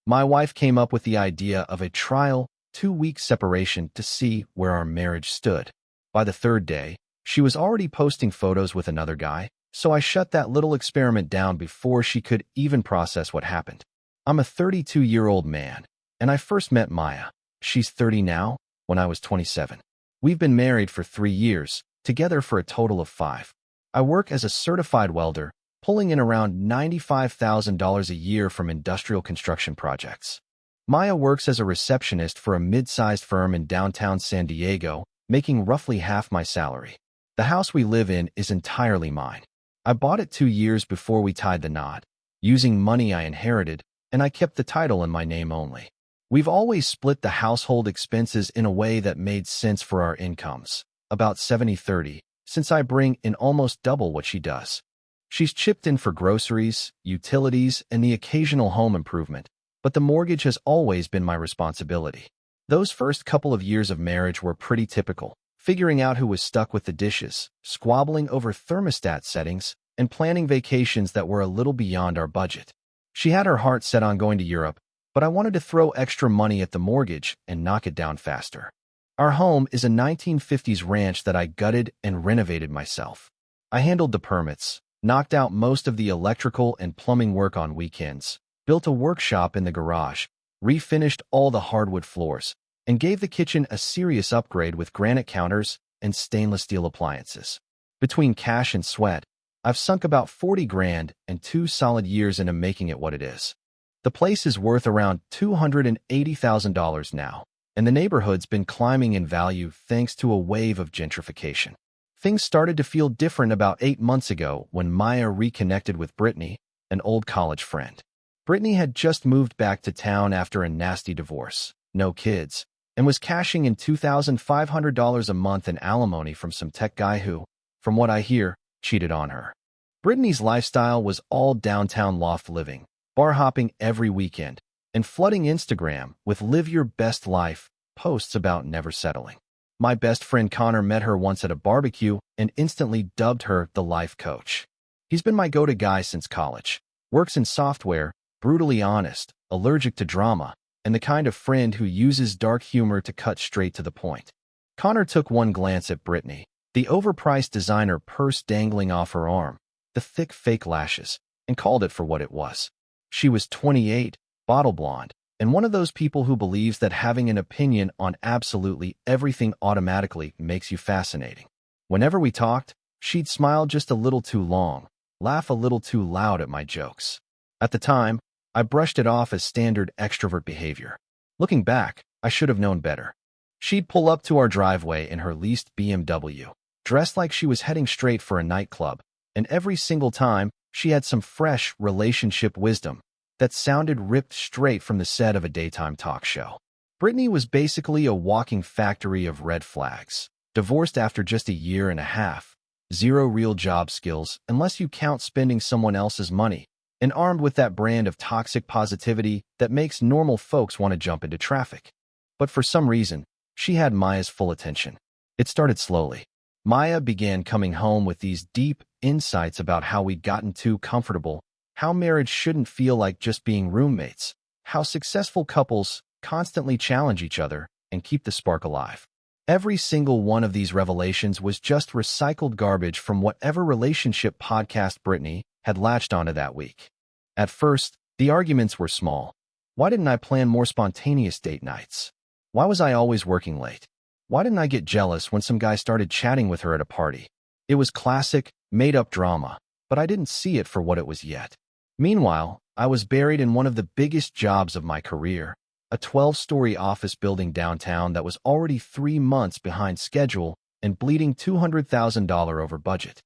My wife came up with the idea of a trial, 2-week separation to see where our marriage stood. By the third day, she was already posting photos with another guy, so I shut that little experiment down before she could even process what happened. I'm a 32-year-old man, and I first met Maya. She's 30 now, when I was 27. We've been married for 3 years, together for a total of 5. I work as a certified welder, pulling in around $95,000 a year from industrial construction projects. Maya works as a receptionist for a mid-sized firm in downtown San Diego, making roughly half my salary. The house we live in is entirely mine. I bought it 2 years before we tied the knot, using money I inherited, and I kept the title in my name only. We've always split the household expenses in a way that made sense for our incomes, about 70-30, since I bring in almost double what she does. She's chipped in for groceries, utilities, and the occasional home improvement, but the mortgage has always been my responsibility. Those first couple of years of marriage were pretty typical, figuring out who was stuck with the dishes, squabbling over thermostat settings, and planning vacations that were a little beyond our budget. She had her heart set on going to Europe, but I wanted to throw extra money at the mortgage and knock it down faster. Our home is a 1950s ranch that I gutted and renovated myself. I handled the permits, knocked out most of the electrical and plumbing work on weekends, built a workshop in the garage, refinished all the hardwood floors, and gave the kitchen a serious upgrade with granite counters and stainless steel appliances. Between cash and sweat, I've sunk about 40 grand and 2 solid years into making it what it is. The place is worth around $280,000 now, and the neighborhood's been climbing in value thanks to a wave of gentrification. Things started to feel different about 8 months ago when Maya reconnected with Brittany, an old college friend. Brittany had just moved back to town after a nasty divorce, no kids, and was cashing in $2,500 a month in alimony from some tech guy who, from what I hear, cheated on her. Brittany's lifestyle was all downtown loft living, bar hopping every weekend, and flooding Instagram with live your best life posts about never settling. My best friend Connor met her once at a barbecue and instantly dubbed her the life coach. He's been my go-to guy since college, works in software, brutally honest, allergic to drama, and the kind of friend who uses dark humor to cut straight to the point. Connor took one glance at Brittany, the overpriced designer purse dangling off her arm, the thick fake lashes, and called it for what it was. She was 28, bottle blonde, and one of those people who believes that having an opinion on absolutely everything automatically makes you fascinating. Whenever we talked, she'd smile just a little too long, laugh a little too loud at my jokes. At the time, I brushed it off as standard extrovert behavior. Looking back, I should have known better. She'd pull up to our driveway in her leased BMW, dressed like she was heading straight for a nightclub, and every single time, she had some fresh relationship wisdom that sounded ripped straight from the set of a daytime talk show. Brittany was basically a walking factory of red flags. Divorced after just a year and a half, 0 real job skills unless you count spending someone else's money, and armed with that brand of toxic positivity that makes normal folks want to jump into traffic. But for some reason, she had Maya's full attention. It started slowly. Maya began coming home with these deep insights about how we'd gotten too comfortable, how marriage shouldn't feel like just being roommates, how successful couples constantly challenge each other and keep the spark alive. Every single one of these revelations was just recycled garbage from whatever relationship podcast Brittany had latched onto that week. At first, the arguments were small. Why didn't I plan more spontaneous date nights? Why was I always working late? Why didn't I get jealous when some guy started chatting with her at a party? It was classic, made-up drama, but I didn't see it for what it was yet. Meanwhile, I was buried in one of the biggest jobs of my career, a 12-story office building downtown that was already 3 months behind schedule and bleeding $200,000 over budget.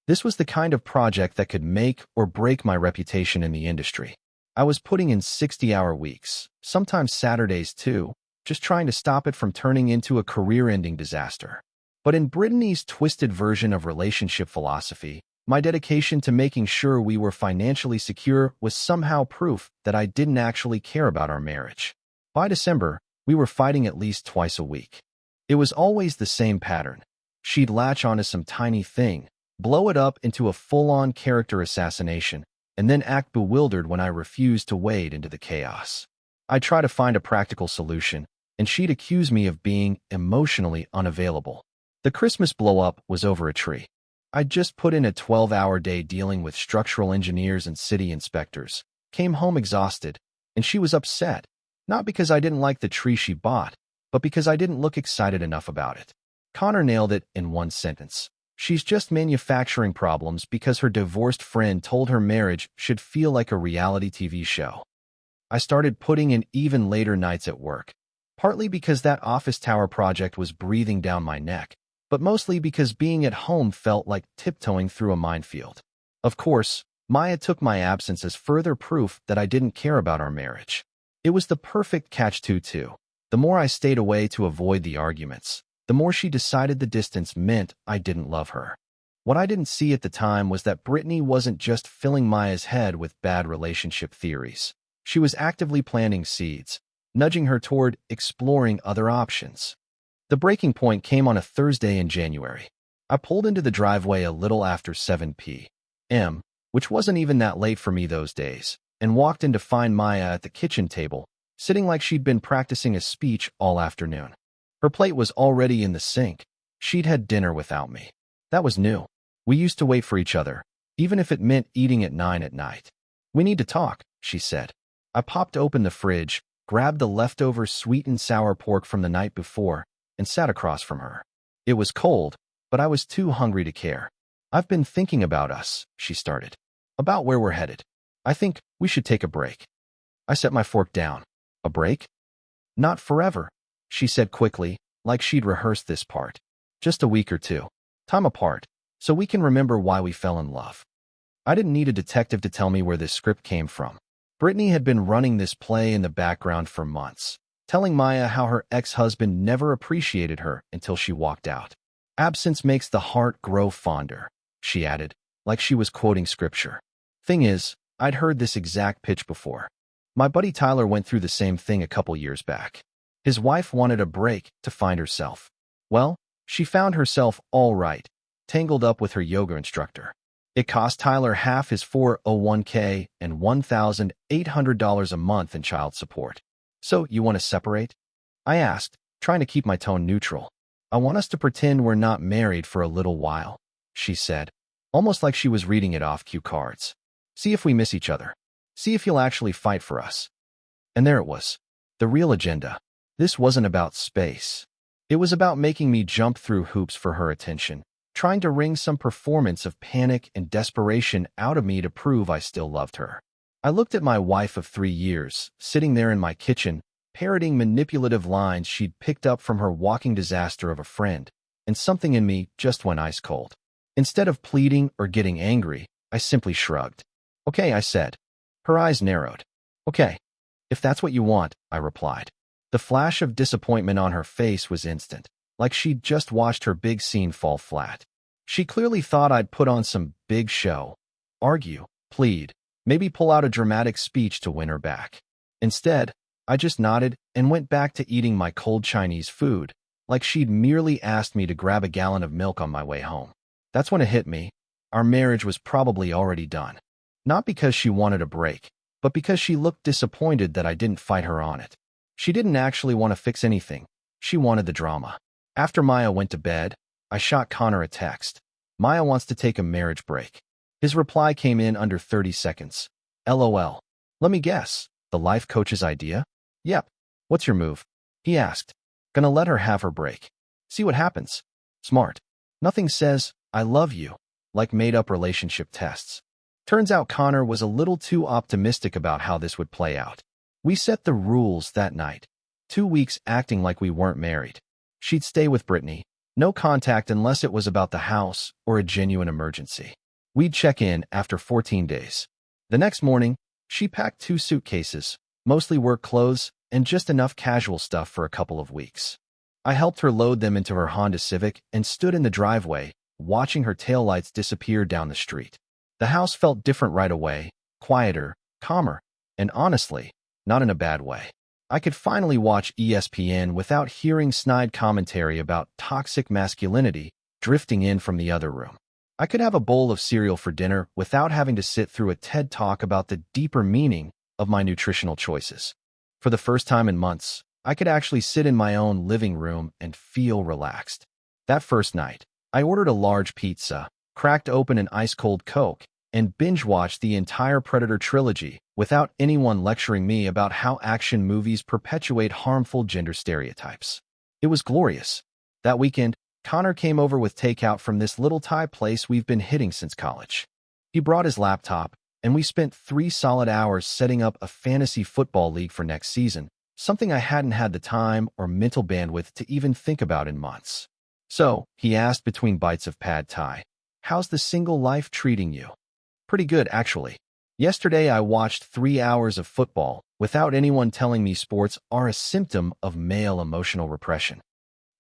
This was the kind of project that could make or break my reputation in the industry. I was putting in 60-hour weeks, sometimes Saturdays too, just trying to stop it from turning into a career-ending disaster. But in Brittany's twisted version of relationship philosophy, my dedication to making sure we were financially secure was somehow proof that I didn't actually care about our marriage. By December, we were fighting at least twice a week. It was always the same pattern. She'd latch onto some tiny thing, blow it up into a full-on character assassination, and then act bewildered when I refused to wade into the chaos. I'd try to find a practical solution, and she'd accuse me of being emotionally unavailable. The Christmas blow-up was over a tree. I'd just put in a 12-hour day dealing with structural engineers and city inspectors, came home exhausted, and she was upset, not because I didn't like the tree she bought, but because I didn't look excited enough about it. Connor nailed it in one sentence. She's just manufacturing problems because her divorced friend told her marriage should feel like a reality TV show. I started putting in even later nights at work, partly because that office tower project was breathing down my neck, but mostly because being at home felt like tiptoeing through a minefield. Of course, Maya took my absence as further proof that I didn't care about our marriage. It was the perfect catch-22. The more I stayed away to avoid the arguments, the more she decided the distance meant I didn't love her. What I didn't see at the time was that Brittany wasn't just filling Maya's head with bad relationship theories. She was actively planting seeds, nudging her toward exploring other options. The breaking point came on a Thursday in January. I pulled into the driveway a little after 7 p.m., which wasn't even that late for me those days, and walked in to find Maya at the kitchen table, sitting like she'd been practicing a speech all afternoon. Her plate was already in the sink. She'd had dinner without me. That was new. We used to wait for each other, even if it meant eating at 9 at night. "We need to talk," she said. I popped open the fridge, grabbed the leftover sweet and sour pork from the night before, and sat across from her. It was cold, but I was too hungry to care. "I've been thinking about us," she started. "About where we're headed. I think we should take a break." I set my fork down. "A break?" "Not forever," she said quickly, like she'd rehearsed this part. "Just a week or two. Time apart, so we can remember why we fell in love." I didn't need a detective to tell me where this script came from. Brittany had been running this play in the background for months, telling Maya how her ex-husband never appreciated her until she walked out. "Absence makes the heart grow fonder," she added, like she was quoting scripture. Thing is, I'd heard this exact pitch before. My buddy Tyler went through the same thing a couple years back. His wife wanted a break to find herself. Well, she found herself all right, tangled up with her yoga instructor. It cost Tyler half his 401k and $1,800 a month in child support. "So, you want to separate?" I asked, trying to keep my tone neutral. "I want us to pretend we're not married for a little while," she said, almost like she was reading it off cue cards. "See if we miss each other. See if you'll actually fight for us." And there it was. The real agenda. This wasn't about space. It was about making me jump through hoops for her attention, trying to wring some performance of panic and desperation out of me to prove I still loved her. I looked at my wife of 3 years, sitting there in my kitchen, parroting manipulative lines she'd picked up from her walking disaster of a friend, and something in me just went ice cold. Instead of pleading or getting angry, I simply shrugged. "Okay," I said. Her eyes narrowed. "Okay. If that's what you want," I replied. The flash of disappointment on her face was instant, like she'd just watched her big scene fall flat. She clearly thought I'd put on some big show, argue, plead, maybe pull out a dramatic speech to win her back. Instead, I just nodded and went back to eating my cold Chinese food, like she'd merely asked me to grab a gallon of milk on my way home. That's when it hit me. Our marriage was probably already done. Not because she wanted a break, but because she looked disappointed that I didn't fight her on it. She didn't actually want to fix anything. She wanted the drama. After Maya went to bed, I shot Connor a text. "Maya wants to take a marriage break." His reply came in under 30 seconds. "LOL. Let me guess. The life coach's idea?" "Yep. What's your move?" he asked. "Gonna let her have her break. See what happens." Smart. Nothing says, "I love you," like made-up relationship tests. Turns out Connor was a little too optimistic about how this would play out. We set the rules that night. 2 weeks acting like we weren't married. She'd stay with Brittany. No contact unless it was about the house or a genuine emergency. We'd check in after 14 days. The next morning, she packed 2 suitcases, mostly work clothes, and just enough casual stuff for a couple of weeks. I helped her load them into her Honda Civic and stood in the driveway, watching her taillights disappear down the street. The house felt different right away, quieter, calmer, and honestly, not in a bad way. I could finally watch ESPN without hearing snide commentary about toxic masculinity drifting in from the other room. I could have a bowl of cereal for dinner without having to sit through a TED Talk about the deeper meaning of my nutritional choices. For the first time in months, I could actually sit in my own living room and feel relaxed. That first night, I ordered a large pizza, cracked open an ice-cold Coke, and binge-watched the entire Predator trilogy without anyone lecturing me about how action movies perpetuate harmful gender stereotypes. It was glorious. That weekend, Connor came over with takeout from this little Thai place we've been hitting since college. He brought his laptop, and we spent 3 solid hours setting up a fantasy football league for next season, something I hadn't had the time or mental bandwidth to even think about in months. So, he asked between bites of pad thai, "How's the single life treating you?" "Pretty good, actually. Yesterday I watched 3 hours of football without anyone telling me sports are a symptom of male emotional repression."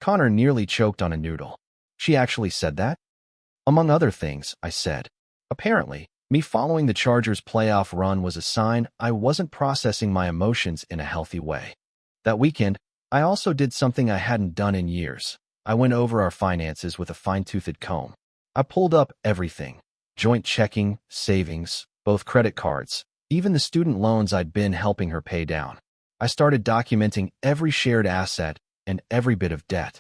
Connor nearly choked on a noodle. "She actually said that?" "Among other things," I said. Apparently, me following the Chargers' playoff run was a sign I wasn't processing my emotions in a healthy way. That weekend, I also did something I hadn't done in years. I went over our finances with a fine-toothed comb. I pulled up everything: joint checking, savings, both credit cards, even the student loans I'd been helping her pay down. I started documenting every shared asset and every bit of debt.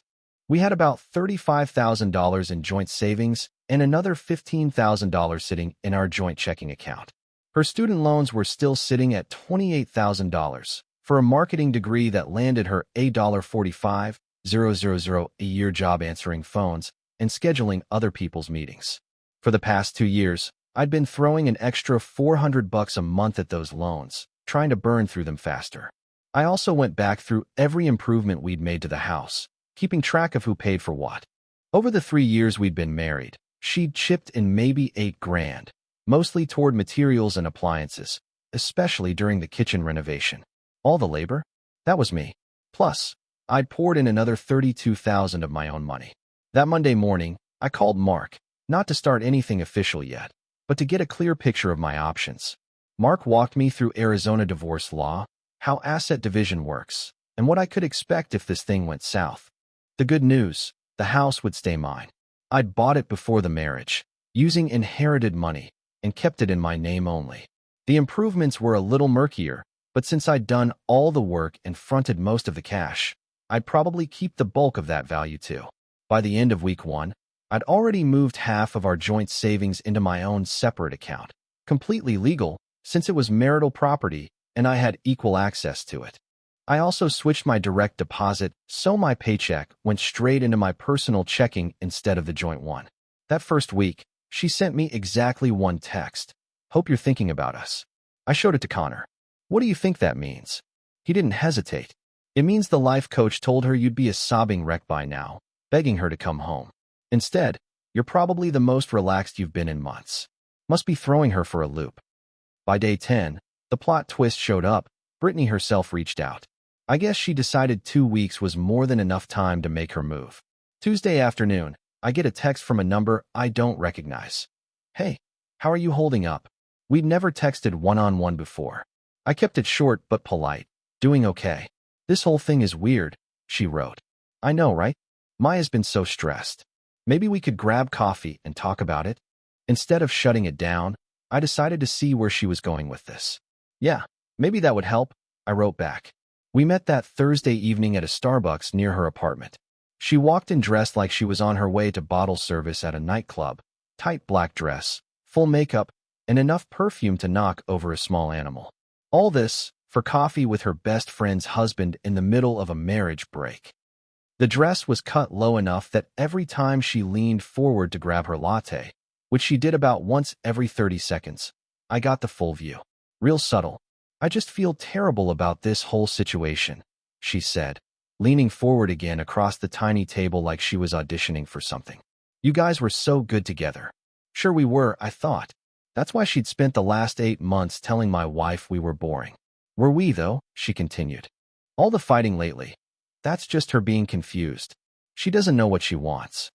We had about $35,000 in joint savings and another $15,000 sitting in our joint checking account. Her student loans were still sitting at $28,000 for a marketing degree that landed her $45,000 a year job answering phones and scheduling other people's meetings. For the past 2 years, I'd been throwing an extra $400 a month at those loans, trying to burn through them faster. I also went back through every improvement we'd made to the house, keeping track of who paid for what. Over the 3 years we'd been married, she'd chipped in maybe $8,000, mostly toward materials and appliances, especially during the kitchen renovation. All the labor? That was me. Plus, I'd poured in another $32,000 of my own money. That Monday morning, I called Mark, not to start anything official yet, but to get a clear picture of my options. Mark walked me through Arizona divorce law, how asset division works, and what I could expect if this thing went south. The good news: the house would stay mine. I'd bought it before the marriage, using inherited money, and kept it in my name only. The improvements were a little murkier, but since I'd done all the work and fronted most of the cash, I'd probably keep the bulk of that value too. By the end of week 1, I'd already moved half of our joint savings into my own separate account, completely legal since it was marital property and I had equal access to it. I also switched my direct deposit so my paycheck went straight into my personal checking instead of the joint one. That first week, she sent me exactly one text: "Hope you're thinking about us." I showed it to Connor. "What do you think that means?" He didn't hesitate. "It means the life coach told her you'd be a sobbing wreck by now, begging her to come home. Instead, you're probably the most relaxed you've been in months." Must be throwing her for a loop. By day 10, the plot twist showed up. Brittany herself reached out. I guess she decided 2 weeks was more than enough time to make her move. Tuesday afternoon, I get a text from a number I don't recognize. "Hey, how are you holding up?" We'd never texted one-on-one before. I kept it short but polite. "Doing okay. This whole thing is weird," she wrote. "I know, right? Maya's been so stressed. Maybe we could grab coffee and talk about it?" Instead of shutting it down, I decided to see where she was going with this. "Yeah, maybe that would help," I wrote back. We met that Thursday evening at a Starbucks near her apartment. She walked in dressed like she was on her way to bottle service at a nightclub: tight black dress, full makeup, and enough perfume to knock over a small animal. All this for coffee with her best friend's husband in the middle of a marriage break. The dress was cut low enough that every time she leaned forward to grab her latte, which she did about once every 30 seconds, I got the full view. "Real subtle. I just feel terrible about this whole situation," she said, leaning forward again across the tiny table like she was auditioning for something. "You guys were so good together." Sure we were, I thought. That's why she'd spent the last 8 months telling my wife we were boring. "Were we, though?" she continued. "All the fighting lately. That's just her being confused. She doesn't know what she wants."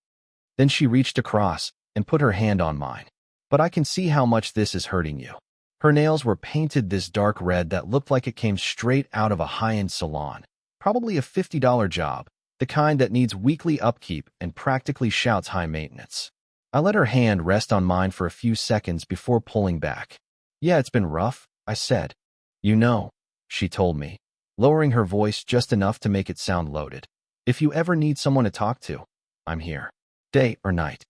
Then she reached across and put her hand on mine. "But I can see how much this is hurting you." Her nails were painted this dark red that looked like it came straight out of a high-end salon, probably a $50 job, the kind that needs weekly upkeep and practically shouts high maintenance. I let her hand rest on mine for a few seconds before pulling back. "Yeah, it's been rough," I said. "You know," she told me. lowering her voice just enough to make it sound loaded. If you ever need someone to talk to, I'm here. Day or night.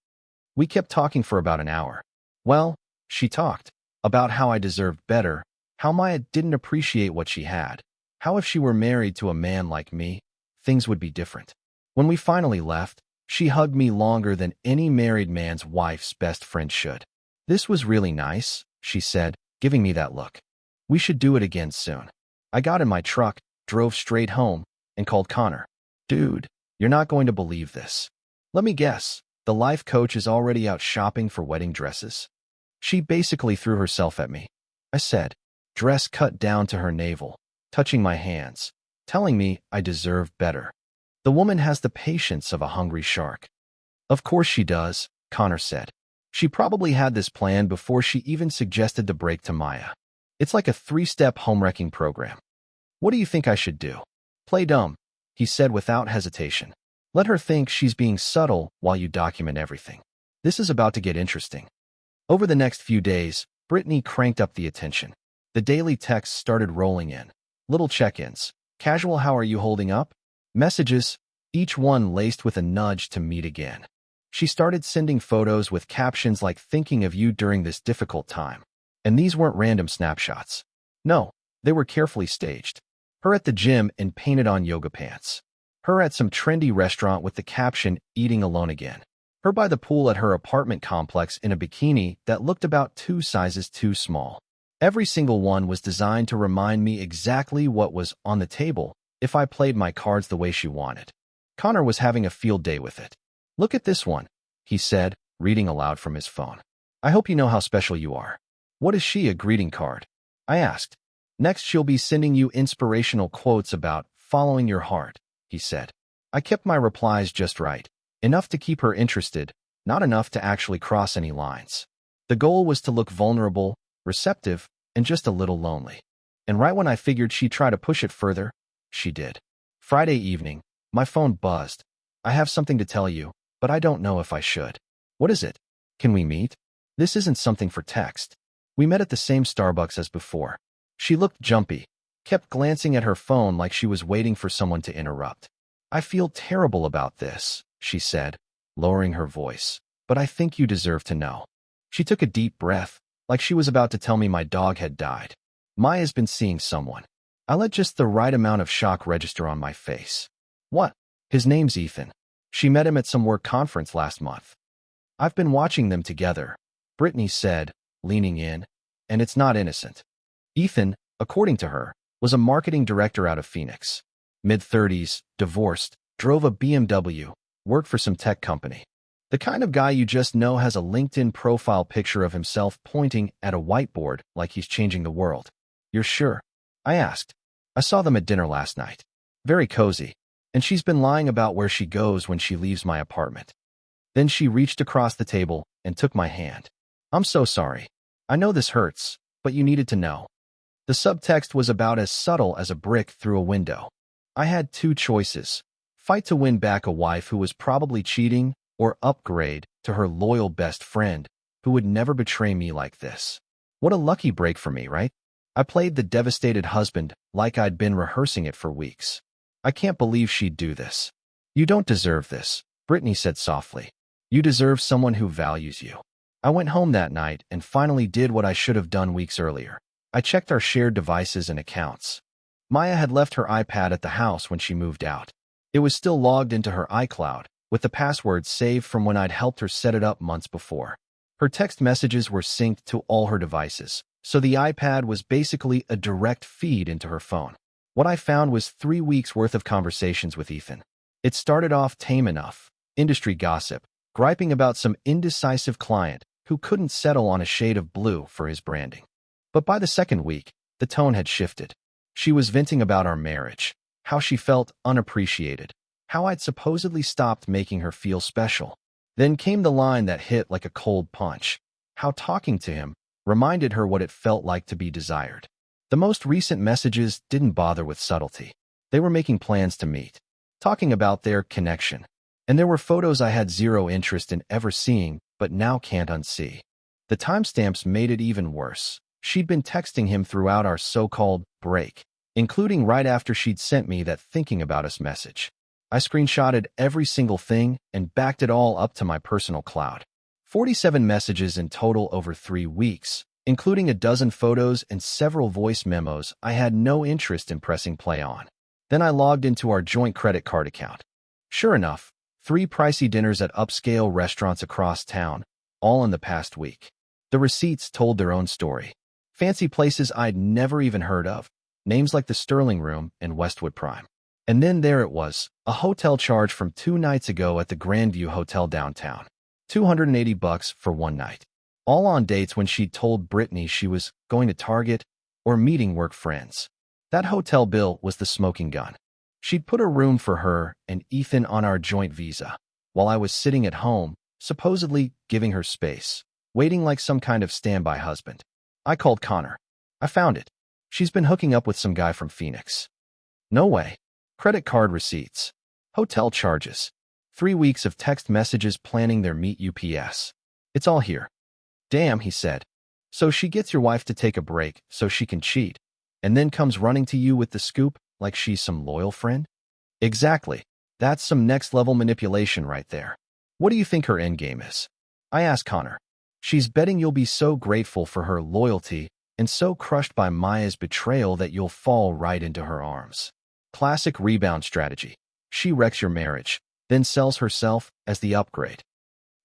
We kept talking for about an hour. Well, she talked about how I deserved better, how Maya didn't appreciate what she had, how if she were married to a man like me, things would be different. When we finally left, she hugged me longer than any married man's wife's best friend should. This was really nice, she said, giving me that look. We should do it again soon. I got in my truck, drove straight home, and called Connor. Dude, you're not going to believe this. Let me guess, the life coach is already out shopping for wedding dresses? She basically threw herself at me. I said, dress cut down to her navel, touching my hands, telling me I deserved better. The woman has the patience of a hungry shark. Of course she does, Connor said. She probably had this plan before she even suggested the break to Maya. It's like a 3-step home-wrecking program. What do you think I should do? Play dumb, he said without hesitation. Let her think she's being subtle while you document everything. This is about to get interesting. Over the next few days, Brittany cranked up the attention. The daily texts started rolling in. Little check-ins. Casual "how are you holding up?" Messages, each one laced with a nudge to meet again. She started sending photos with captions like "thinking of you during this difficult time." And these weren't random snapshots. No, they were carefully staged. Her at the gym in painted-on yoga pants. Her at some trendy restaurant with the caption "eating alone again." Her by the pool at her apartment complex in a bikini that looked about 2 sizes too small. Every single one was designed to remind me exactly what was on the table if I played my cards the way she wanted. Connor was having a field day with it. Look at this one, he said, reading aloud from his phone. I hope you know how special you are. What is she, a greeting card? I asked. Next she'll be sending you inspirational quotes about following your heart, he said. I kept my replies just right. Enough to keep her interested, not enough to actually cross any lines. The goal was to look vulnerable, receptive, and just a little lonely. And right when I figured she'd try to push it further, she did. Friday evening, my phone buzzed. I have something to tell you, but I don't know if I should. What is it? Can we meet? This isn't something for text. We met at the same Starbucks as before. She looked jumpy, kept glancing at her phone like she was waiting for someone to interrupt. I feel terrible about this, she said, lowering her voice, but I think you deserve to know. She took a deep breath, like she was about to tell me my dog had died. Maya's been seeing someone. I let just the right amount of shock register on my face. What? His name's Ethan. She met him at some work conference last month. I've been watching them together, Brittany said, leaning in, and it's not innocent. Ethan, according to her, was a marketing director out of Phoenix. Mid-30s, divorced, drove a BMW, worked for some tech company. The kind of guy you just know has a LinkedIn profile picture of himself pointing at a whiteboard like he's changing the world. You're sure? I asked. I saw them at dinner last night. Very cozy. And she's been lying about where she goes when she leaves my apartment. Then she reached across the table and took my hand. I'm so sorry. I know this hurts, but you needed to know. The subtext was about as subtle as a brick through a window. I had 2 choices. Fight to win back a wife who was probably cheating, or upgrade to her loyal best friend, who would never betray me like this. What a lucky break for me, right? I played the devastated husband like I'd been rehearsing it for weeks. I can't believe she'd do this. You don't deserve this, Brittany said softly. You deserve someone who values you. I went home that night and finally did what I should have done weeks earlier. I checked our shared devices and accounts. Maya had left her iPad at the house when she moved out. It was still logged into her iCloud, with the password saved from when I'd helped her set it up months before. Her text messages were synced to all her devices, so the iPad was basically a direct feed into her phone. What I found was 3 weeks' worth of conversations with Ethan. It started off tame enough, industry gossip, griping about some indecisive client who couldn't settle on a shade of blue for his branding. But by the second week, the tone had shifted. She was venting about our marriage, how she felt unappreciated, how I'd supposedly stopped making her feel special. Then came the line that hit like a cold punch, how talking to him reminded her what it felt like to be desired. The most recent messages didn't bother with subtlety. They were making plans to meet, talking about their connection. And there were photos I had zero interest in ever seeing, but now can't unsee. The timestamps made it even worse. She'd been texting him throughout our so-called break, including right after she'd sent me that thinking about us message. I screenshotted every single thing and backed it all up to my personal cloud. 47 messages in total over 3 weeks, including a dozen photos and several voice memos I had no interest in pressing play on. Then I logged into our joint credit card account. Sure enough, 3 pricey dinners at upscale restaurants across town, all in the past week. The receipts told their own story. Fancy places I'd never even heard of, names like the Sterling Room and Westwood Prime. And then there it was, a hotel charge from 2 nights ago at the Grandview Hotel downtown. $280 for one night. All on dates when she'd told Brittany she was going to Target or meeting work friends. That hotel bill was the smoking gun. She'd put a room for her and Ethan on our joint visa, while I was sitting at home, supposedly giving her space, waiting like some kind of standby husband. I called Connor. I found it. She's been hooking up with some guy from Phoenix. No way. Credit card receipts. Hotel charges. 3 weeks of text messages planning their meet UPS. It's all here. Damn, he said. So she gets your wife to take a break so she can cheat, and then comes running to you with the scoop like she's some loyal friend? Exactly. That's some next-level manipulation right there. What do you think her endgame is? I asked Connor. She's betting you'll be so grateful for her loyalty and so crushed by Maya's betrayal that you'll fall right into her arms. Classic rebound strategy. She wrecks your marriage, then sells herself as the upgrade.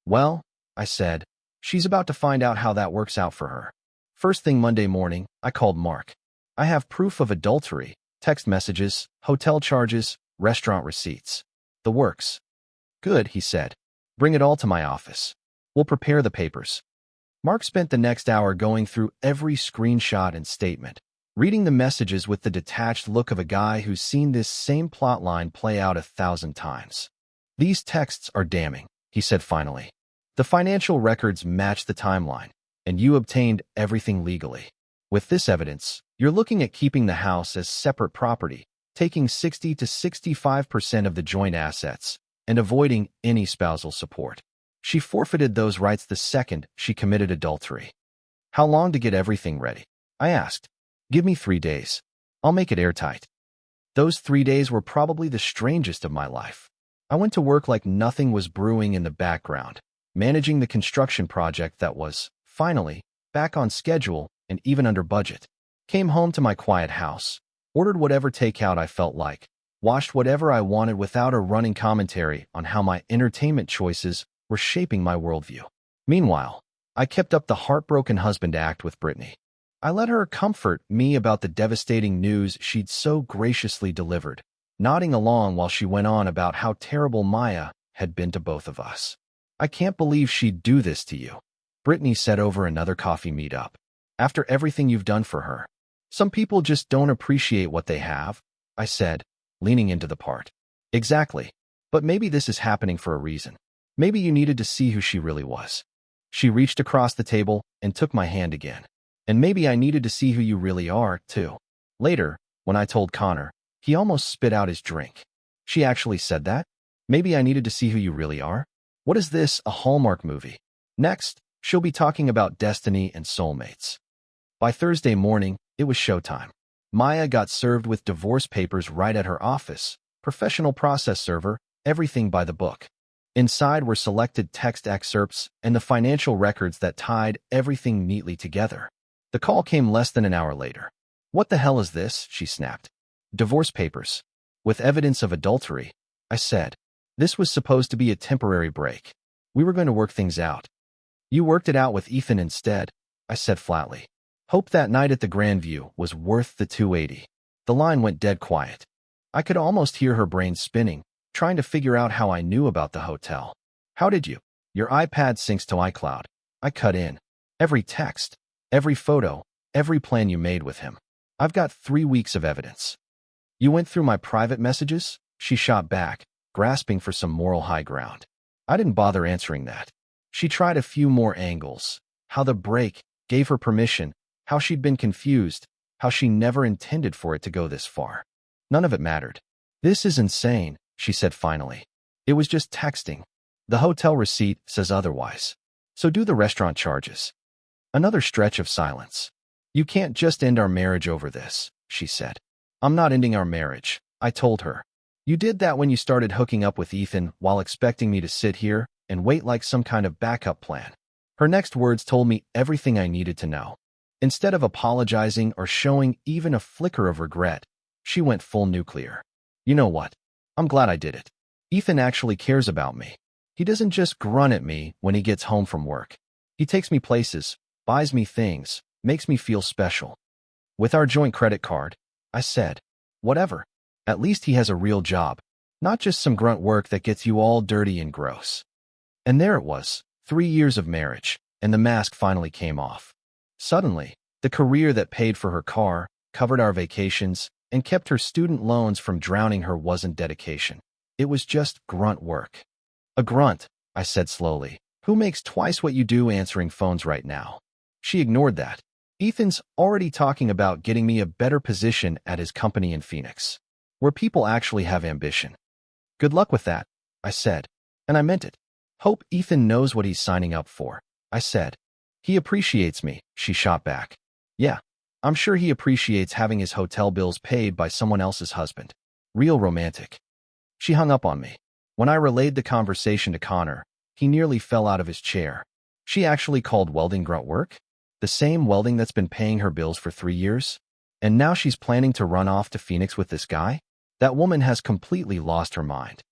Well, I said, she's about to find out how that works out for her. First thing Monday morning, I called Mark. I have proof of adultery, text messages, hotel charges, restaurant receipts. The works. Good, he said. Bring it all to my office. We'll prepare the papers. Mark spent the next hour going through every screenshot and statement, reading the messages with the detached look of a guy who's seen this same plotline play out 1,000 times. These texts are damning, he said finally. The financial records match the timeline, and you obtained everything legally. With this evidence, you're looking at keeping the house as separate property, taking 60 to 65% of the joint assets, and avoiding any spousal support. She forfeited those rights the second she committed adultery. How long to get everything ready? I asked. Give me 3 days. I'll make it airtight. Those 3 days were probably the strangest of my life. I went to work like nothing was brewing in the background, managing the construction project that was, finally, back on schedule and even under budget. Came home to my quiet house, ordered whatever takeout I felt like, watched whatever I wanted without a running commentary on how my entertainment choices were shaping my worldview. Meanwhile, I kept up the heartbroken husband act with Brittany. I let her comfort me about the devastating news she'd so graciously delivered, nodding along while she went on about how terrible Maya had been to both of us. I can't believe she'd do this to you, Brittany said over another coffee meetup. After everything you've done for her. Some people just don't appreciate what they have, I said, leaning into the part. Exactly. But maybe this is happening for a reason. Maybe you needed to see who she really was. She reached across the table and took my hand again. And maybe I needed to see who you really are, too. Later, when I told Connor, he almost spit out his drink. She actually said that? Maybe I needed to see who you really are? What is this, a Hallmark movie? Next, she'll be talking about destiny and soulmates. By Thursday morning, it was showtime. Maya got served with divorce papers right at her office, professional process server, everything by the book. Inside were selected text excerpts and the financial records that tied everything neatly together. The call came less than an hour later. What the hell is this? She snapped. Divorce papers. With evidence of adultery, I said. This was supposed to be a temporary break. We were going to work things out. You worked it out with Ethan instead, I said flatly. Hope that night at the Grandview was worth the 280. The line went dead quiet. I could almost hear her brain spinning, trying to figure out how I knew about the hotel. How did you? Your iPad syncs to iCloud. I cut in. Every text, every photo, every plan you made with him. I've got 3 weeks of evidence. You went through my private messages? She shot back, grasping for some moral high ground. I didn't bother answering that. She tried a few more angles. How the break gave her permission, how she'd been confused, how she never intended for it to go this far. None of it mattered. This is insane, she said finally. It was just texting. The hotel receipt says otherwise. So do the restaurant charges. Another stretch of silence. You can't just end our marriage over this, she said. I'm not ending our marriage, I told her. You did that when you started hooking up with Ethan while expecting me to sit here and wait like some kind of backup plan. Her next words told me everything I needed to know. Instead of apologizing or showing even a flicker of regret, she went full nuclear. You know what? I'm glad I did it. Ethan actually cares about me. He doesn't just grunt at me when he gets home from work. He takes me places, buys me things, makes me feel special. With our joint credit card, I said, whatever. At least he has a real job, not just some grunt work that gets you all dirty and gross. And there it was, 3 years of marriage, and the mask finally came off. Suddenly, the career that paid for her car, covered our vacations, and kept her student loans from drowning her wasn't dedication. It was just grunt work. A grunt, I said slowly, who makes twice what you do answering phones right now. She ignored that. Ethan's already talking about getting me a better position at his company in Phoenix, where people actually have ambition. Good luck with that, I said, and I meant it. Hope Ethan knows what he's signing up for, I said. He appreciates me, she shot back. Yeah, I'm sure he appreciates having his hotel bills paid by someone else's husband. Real romantic. She hung up on me. When I relayed the conversation to Connor, he nearly fell out of his chair. She actually called welding grunt work? The same welding that's been paying her bills for 3 years? And now she's planning to run off to Phoenix with this guy? That woman has completely lost her mind.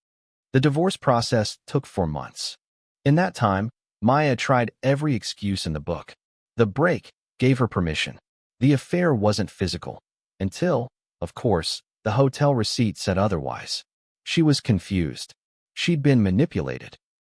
The divorce process took 4 months. In that time, Maya tried every excuse in the book. The break gave her permission. The affair wasn't physical. Until, of course, the hotel receipt said otherwise. She was confused. She'd been manipulated.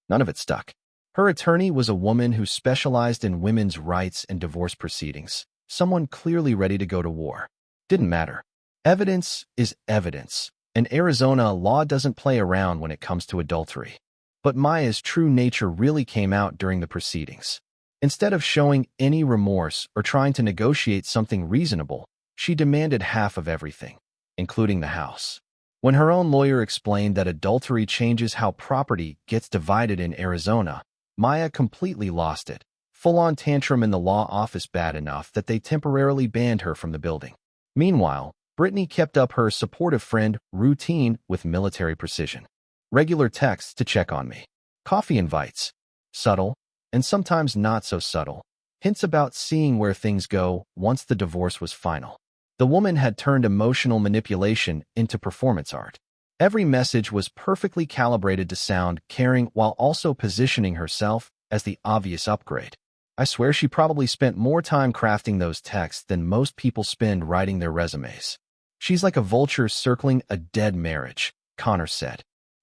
None of it stuck. Her attorney was a woman who specialized in women's rights and divorce proceedings, someone clearly ready to go to war. Didn't matter. Evidence is evidence. In Arizona, law doesn't play around when it comes to adultery. But Maya's true nature really came out during the proceedings. Instead of showing any remorse or trying to negotiate something reasonable, she demanded half of everything, including the house. When her own lawyer explained that adultery changes how property gets divided in Arizona, Maya completely lost it. Full-on tantrum in the law office bad enough that they temporarily banned her from the building. Meanwhile, Brittany kept up her supportive friend routine with military precision. Regular texts to check on me. Coffee invites. Subtle, and sometimes not so subtle. Hints about seeing where things go once the divorce was final. The woman had turned emotional manipulation into performance art. Every message was perfectly calibrated to sound caring while also positioning herself as the obvious upgrade. I swear she probably spent more time crafting those texts than most people spend writing their resumes. She's like a vulture circling a dead marriage, Connor said.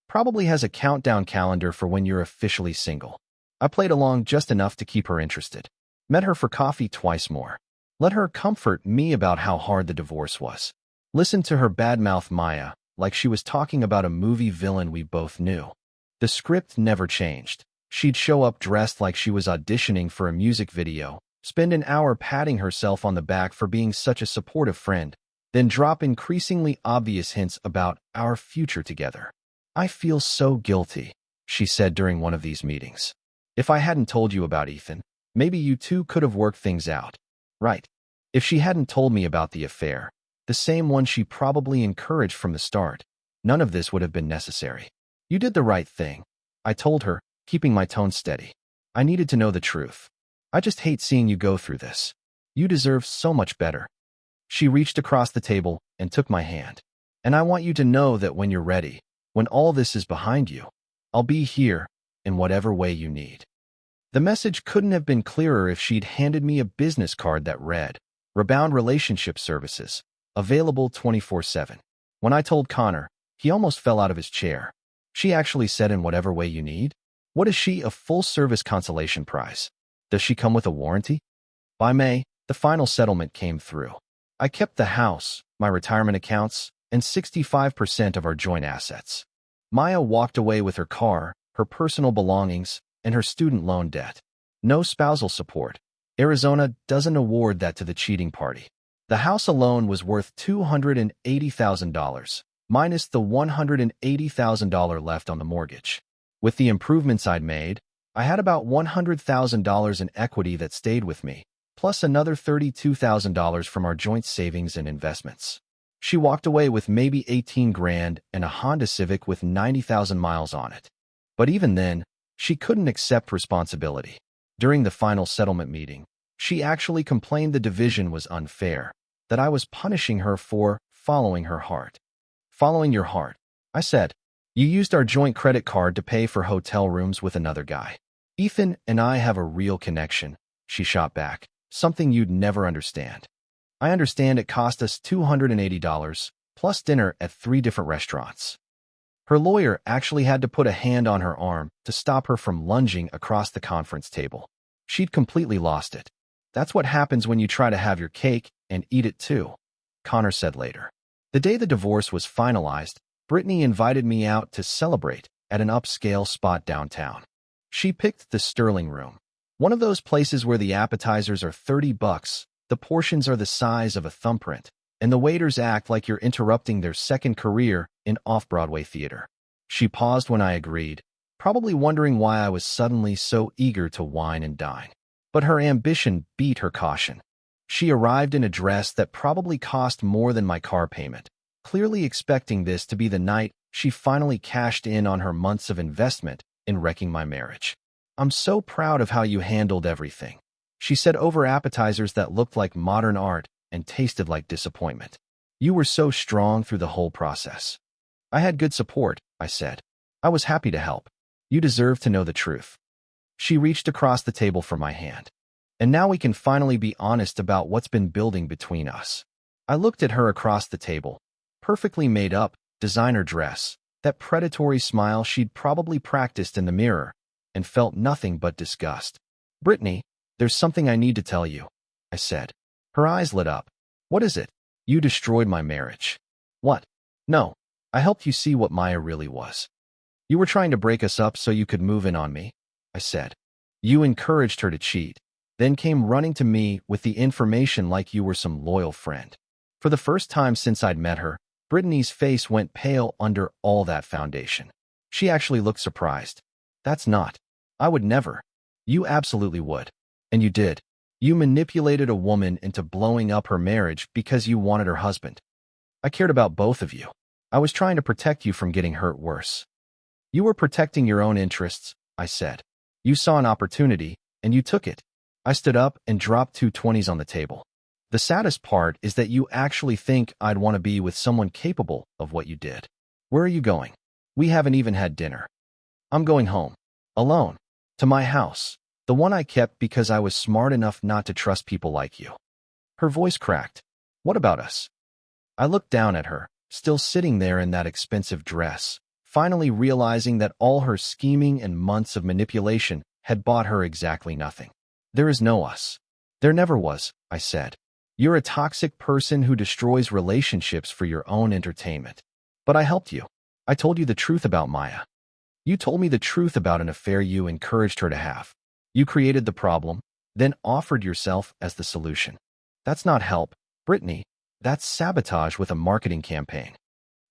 Probably has a countdown calendar for when you're officially single. I played along just enough to keep her interested. Met her for coffee twice more. Let her comfort me about how hard the divorce was. Listened to her badmouth Maya like she was talking about a movie villain we both knew. The script never changed. She'd show up dressed like she was auditioning for a music video, spend an hour patting herself on the back for being such a supportive friend, then drop increasingly obvious hints about our future together. I feel so guilty, she said during one of these meetings. If I hadn't told you about Ethan, maybe you two could have worked things out. Right. If she hadn't told me about the affair, the same one she probably encouraged from the start, none of this would have been necessary. You did the right thing, I told her, keeping my tone steady. I needed to know the truth. I just hate seeing you go through this. You deserve so much better. She reached across the table and took my hand. And I want you to know that when you're ready, when all this is behind you, I'll be here in whatever way you need. The message couldn't have been clearer if she'd handed me a business card that read, Rebound Relationship Services, available 24/7. When I told Connor, he almost fell out of his chair. She actually said in whatever way you need? What is she, a full-service consolation prize? Does she come with a warranty? By May, the final settlement came through. I kept the house, my retirement accounts, and 65% of our joint assets. Maya walked away with her car, her personal belongings, and her student loan debt. No spousal support. Arizona doesn't award that to the cheating party. The house alone was worth $280,000, minus the $180,000 left on the mortgage. With the improvements I'd made, I had about $100,000 in equity that stayed with me, plus another $32,000 from our joint savings and investments. She walked away with maybe 18 grand and a Honda Civic with 90,000 miles on it. But even then, she couldn't accept responsibility. During the final settlement meeting, she actually complained the division was unfair, that I was punishing her for following her heart. Following your heart, I said. You used our joint credit card to pay for hotel rooms with another guy. Ethan and I have a real connection, she shot back, something you'd never understand. I understand it cost us $280, plus dinner at 3 different restaurants. Her lawyer actually had to put a hand on her arm to stop her from lunging across the conference table. She'd completely lost it. That's what happens when you try to have your cake and eat it too, Connor said later. The day the divorce was finalized, Brittany invited me out to celebrate at an upscale spot downtown. She picked the Sterling Room, one of those places where the appetizers are $30, the portions are the size of a thumbprint, and the waiters act like you're interrupting their second career in off-Broadway theater. She paused when I agreed, probably wondering why I was suddenly so eager to wine and dine. But her ambition beat her caution. She arrived in a dress that probably cost more than my car payment, clearly expecting this to be the night she finally cashed in on her months of investment in wrecking my marriage. I'm so proud of how you handled everything, she said over appetizers that looked like modern art and tasted like disappointment. You were so strong through the whole process. I had good support, I said. I was happy to help. You deserve to know the truth. She reached across the table for my hand. And now we can finally be honest about what's been building between us. I looked at her across the table. Perfectly made up, designer dress, that predatory smile she'd probably practiced in the mirror, and felt nothing but disgust. Brittany, there's something I need to tell you, I said. Her eyes lit up. What is it? You destroyed my marriage. What? No, I helped you see what Maya really was. You were trying to break us up so you could move in on me, I said. You encouraged her to cheat, then came running to me with the information like you were some loyal friend. For the first time since I'd met her, Brittany's face went pale under all that foundation. She actually looked surprised. That's not. I would never. You absolutely would. And you did. You manipulated a woman into blowing up her marriage because you wanted her husband. I cared about both of you. I was trying to protect you from getting hurt worse. You were protecting your own interests, I said. You saw an opportunity, and you took it. I stood up and dropped 2 20s on the table. The saddest part is that you actually think I'd want to be with someone capable of what you did. Where are you going? We haven't even had dinner. I'm going home. Alone. To my house. The one I kept because I was smart enough not to trust people like you. Her voice cracked. What about us? I looked down at her, still sitting there in that expensive dress, finally realizing that all her scheming and months of manipulation had bought her exactly nothing. There is no us. There never was, I said. You're a toxic person who destroys relationships for your own entertainment. But I helped you. I told you the truth about Maya. You told me the truth about an affair you encouraged her to have. You created the problem, then offered yourself as the solution. That's not help, Brittany. That's sabotage with a marketing campaign.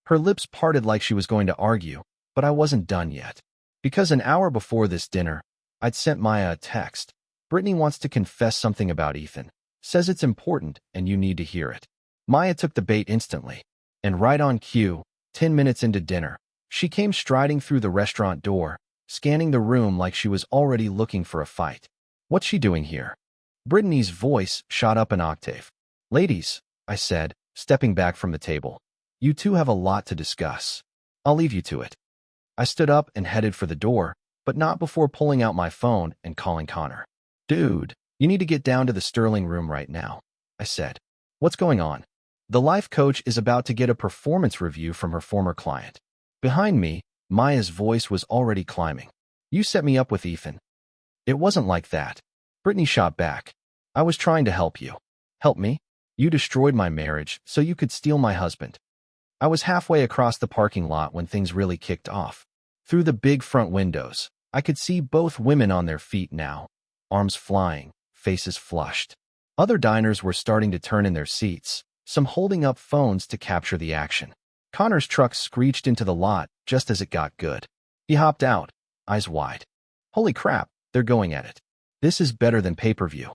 Her lips parted like she was going to argue, but I wasn't done yet. Because an hour before this dinner, I'd sent Maya a text. Brittany wants to confess something about Ethan. Says it's important and you need to hear it. Maya took the bait instantly. And right on cue, 10 minutes into dinner, she came striding through the restaurant door, scanning the room like she was already looking for a fight. What's she doing here? Brittany's voice shot up an octave. Ladies, I said, stepping back from the table. You two have a lot to discuss. I'll leave you to it. I stood up and headed for the door, but not before pulling out my phone and calling Connor. Dude, you need to get down to the Sterling Room right now, I said. What's going on? The life coach is about to get a performance review from her former client. Behind me, Maya's voice was already climbing. You set me up with Ethan. It wasn't like that. Brittany shot back. I was trying to help you. Help me? You destroyed my marriage so you could steal my husband. I was halfway across the parking lot when things really kicked off. Through the big front windows, I could see both women on their feet now, arms flying, faces flushed. Other diners were starting to turn in their seats, some holding up phones to capture the action. Connor's truck screeched into the lot just as it got good. He hopped out, eyes wide. Holy crap, they're going at it. This is better than pay-per-view.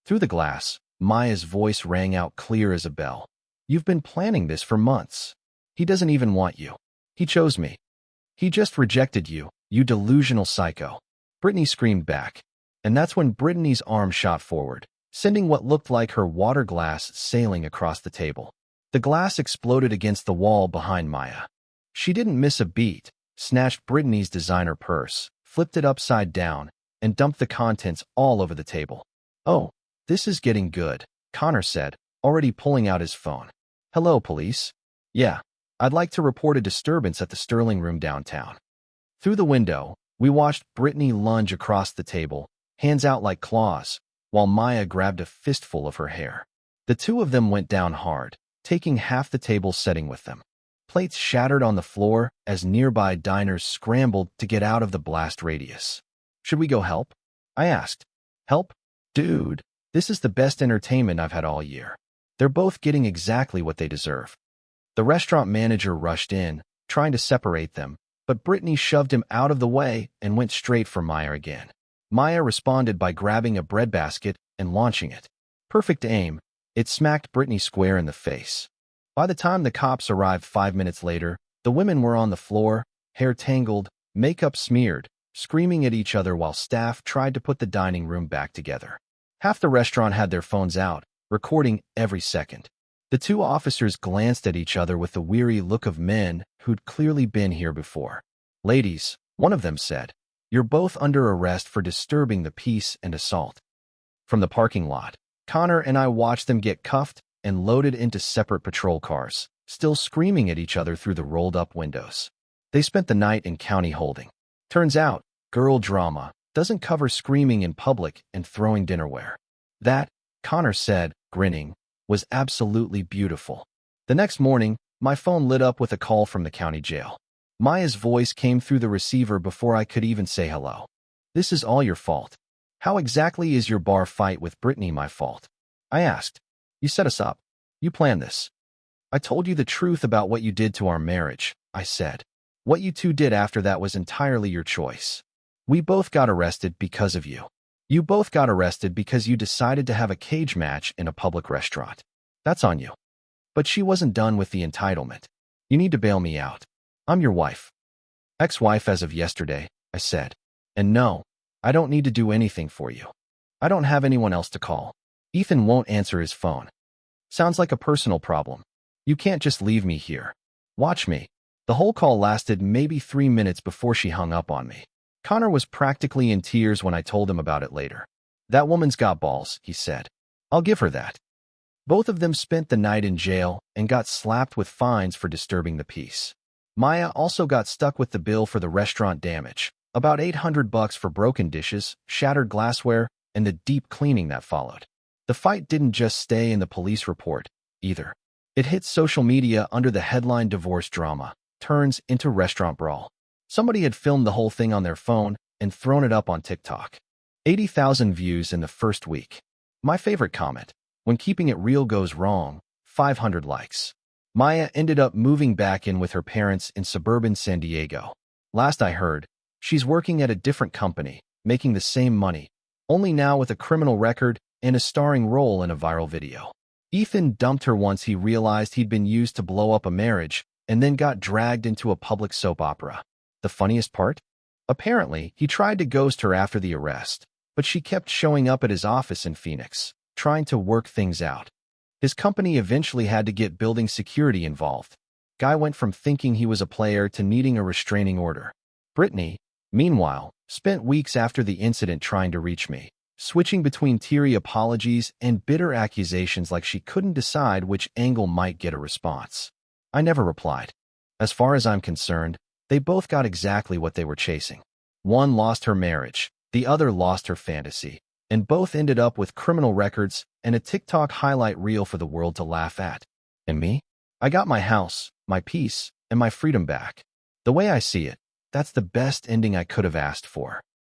Through the glass, Maya's voice rang out clear as a bell. You've been planning this for months. He doesn't even want you. He chose me. He just rejected you, you delusional psycho. Brittany screamed back. And that's when Brittany's arm shot forward, sending what looked like her water glass sailing across the table. The glass exploded against the wall behind Maya. She didn't miss a beat, snatched Brittany's designer purse, flipped it upside down, and dumped the contents all over the table. "Oh, this is getting good," Connor said, already pulling out his phone. "Hello, police. Yeah, I'd like to report a disturbance at the Sterling Room downtown." Through the window, we watched Brittany lunge across the table, hands out like claws, while Maya grabbed a fistful of her hair. The two of them went down hard, taking half the table setting with them. Plates shattered on the floor as nearby diners scrambled to get out of the blast radius. "Should we go help?" I asked. "Help? Dude, this is the best entertainment I've had all year. They're both getting exactly what they deserve." The restaurant manager rushed in, trying to separate them, but Brittany shoved him out of the way and went straight for Maya again. Maya responded by grabbing a breadbasket and launching it. Perfect aim, it smacked Brittany square in the face. By the time the cops arrived 5 minutes later, the women were on the floor, hair tangled, makeup smeared, screaming at each other while staff tried to put the dining room back together. Half the restaurant had their phones out, recording every second. The two officers glanced at each other with the weary look of men who'd clearly been here before. "Ladies," one of them said, "you're both under arrest for disturbing the peace and assault." From the parking lot, Connor and I watched them get cuffed and loaded into separate patrol cars, still screaming at each other through the rolled-up windows. They spent the night in county holding. Turns out, girl drama doesn't cover screaming in public and throwing dinnerware. That, Connor said, grinning, was absolutely beautiful. The next morning, my phone lit up with a call from the county jail. Maya's voice came through the receiver before I could even say hello. "This is all your fault." "How exactly is your bar fight with Brittany my fault?" I asked. "You set us up. You planned this." "I told you the truth about what you did to our marriage," I said. "What you two did after that was entirely your choice. We both got arrested because of you. You both got arrested because you decided to have a cage match in a public restaurant. That's on you." But she wasn't done with the entitlement. "You need to bail me out. I'm your wife." "Ex-wife as of yesterday," I said. "And no, I don't need to do anything for you. I don't have anyone else to call. Ethan won't answer his phone. Sounds like a personal problem. You can't just leave me here. Watch me." The whole call lasted maybe 3 minutes before she hung up on me. Connor was practically in tears when I told him about it later. "That woman's got balls," he said. "I'll give her that." Both of them spent the night in jail and got slapped with fines for disturbing the peace. Maya also got stuck with the bill for the restaurant damage, about $800 for broken dishes, shattered glassware, and the deep cleaning that followed. The fight didn't just stay in the police report, either. It hit social media under the headline "Divorce Drama Turns into Restaurant Brawl." Somebody had filmed the whole thing on their phone and thrown it up on TikTok. 80,000 views in the first week. My favorite comment: "When keeping it real goes wrong," 500 likes. Maya ended up moving back in with her parents in suburban San Diego. Last I heard, she's working at a different company, making the same money, only now with a criminal record and a starring role in a viral video. Ethan dumped her once he realized he'd been used to blow up a marriage and then got dragged into a public soap opera. The funniest part? Apparently, he tried to ghost her after the arrest, but she kept showing up at his office in Phoenix, trying to work things out. His company eventually had to get building security involved. Guy went from thinking he was a player to needing a restraining order. Brittany, meanwhile, spent weeks after the incident trying to reach me, switching between teary apologies and bitter accusations like she couldn't decide which angle might get a response. I never replied. As far as I'm concerned, they both got exactly what they were chasing. One lost her marriage, the other lost her fantasy, and both ended up with criminal records and a TikTok highlight reel for the world to laugh at. And me? I got my house, my peace, and my freedom back. The way I see it, that's the best ending I could have asked for.